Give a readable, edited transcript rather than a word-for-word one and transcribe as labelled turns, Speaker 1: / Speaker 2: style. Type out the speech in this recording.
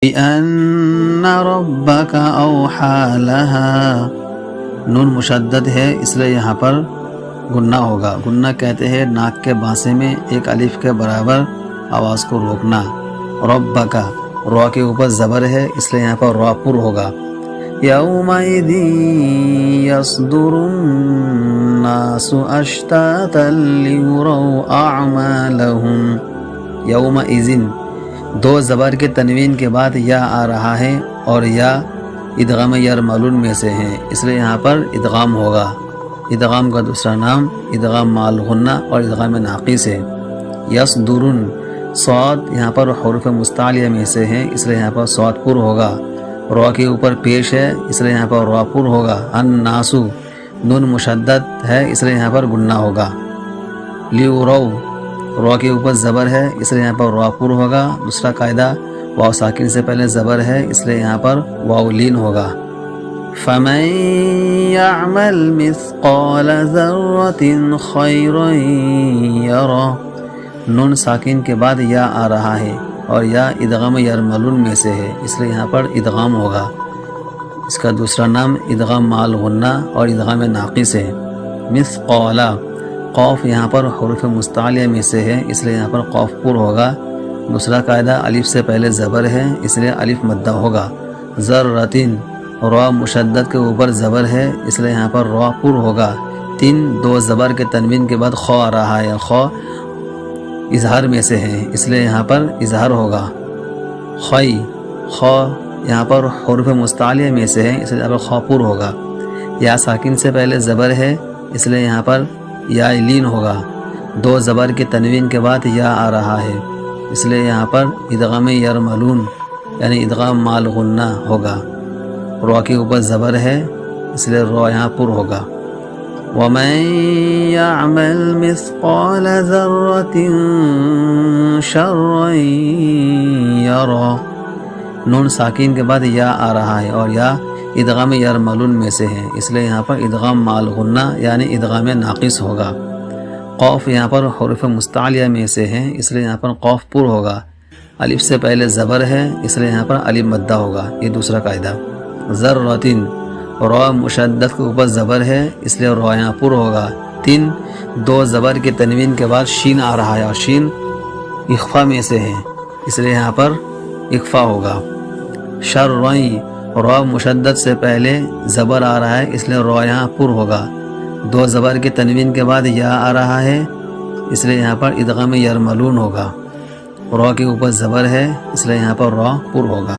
Speaker 1: بِأَنَّ رَبَّكَ أَوْحَى لَهَا، نون مشدد ہے اس لیے یہاں پر گننا ہوگا۔ گننا کہتے ہیں ناک کے بانسے میں ایک الف کے برابر آواز کو روکنا۔ ربک، را کے اوپر زبر ہے اس لیے یہاں پر را پر ہوگا۔ یومئذ یصدر الناس اشتاتا لیروا اعمالهم، یومئذ دو زبر کے تنوین کے بعد یا آ رہا ہے اور یا ادغام یرملون میں سے ہے اس لیے یہاں پر ادغام ہوگا۔ ادغام کا دوسرا نام ادغام مال غنہ اور ادغام ناقص ہے۔ یصدرن، صاد یہاں پر حروف مستعلیہ میں سے ہے اس لیے یہاں پر صاد پر ہوگا۔ را کے اوپر پیش ہے اس لیے یہاں پر را پر ہوگا۔ الناسو، نون مشدد ہے اس لیے یہاں پر گننا ہوگا۔ لیورو، را کے اوپر زبر ہے اس لیے یہاں پر را پر ہوگا۔ دوسرا قاعدہ واو ساکن سے پہلے زبر ہے اس لیے یہاں پر واو لین ہوگا۔ فَمَن يَعْمَلْ مِثْقَالَ ذَرَّةٍ خَيْرًا يَرَهُ، نون ساکن کے بعد یا آ رہا ہے اور یا ادغام یرملون میں سے ہے اس لیے یہاں پر ادغام ہوگا۔ اس کا دوسرا نام ادغام مال غنہ اور ادغام ناقص ہے۔ مثقال، قوف یہاں پر حروف مستعلیہ میں سے ہے اس لیے یہاں پر قوف پر ہوگا۔ دوسرا قاعدہ الف سے پہلے زبر ہے اس لیے الف مدہ ہوگا۔ ذرۃ، را مشدد کے اوپر زبر ہے اس لیے یہاں پر را پر ہوگا۔ دو زبر کے تنوین کے بعد خو آ رہا ہے، خو اظہار میں سے ہے اس لیے یہاں پر اظہار ہوگا۔ خی، خو یہاں پر حروف مستعلیہ میں سے ہے اس لیے یہاں پر خو پر ہوگا۔ یا ساکن سے پہلے زبر ہے اس لیے یہاں پر یا لین ہوگا۔ دو زبر کے تنوین کے بعد یا آ رہا ہے اس لیے یہاں پر ادغام یرملون یعنی ادغام مال غنہ ہوگا۔ را کے اوپر زبر ہے اس لیے را یہاں پر ہوگا۔ وَمَن يَعْمَلْ مِثْقَالَ ذَرَّةٍ شَرًّا يَرَهُ، نون ساکن کے بعد یا آ رہا ہے اور یا ادغام یرملون میں سے ہے اس لیے یہاں پر ادغام مال غنہ یعنی ادغام ناقص ہوگا۔ قوف یہاں پر حروف مستعلیہ میں سے ہے اس لیے یہاں پر قوف پر ہوگا۔ الف سے پہلے زبر ہے اس لیے یہاں پر الف مدہ ہوگا، یہ دوسرا قاعدہ۔ ذرۃ، را مشدد کے اوپر زبر ہے اس لیے را یہاں پر ہوگا۔ دو زبر کے تنوین کے بعد شین آ رہا ہے اور شین اخفا میں سے ہے اس لیے یہاں پر اخفا ہوگا۔ شرعی، را مشدد سے پہلے زبر آ رہا ہے اس لیے را یہاں پر ہوگا۔ دو زبر کے تنوین کے بعد یا آ رہا ہے اس لیے یہاں پر ادغام یرملون ہوگا۔ را کے اوپر زبر ہے اس لیے یہاں پر را پر ہوگا۔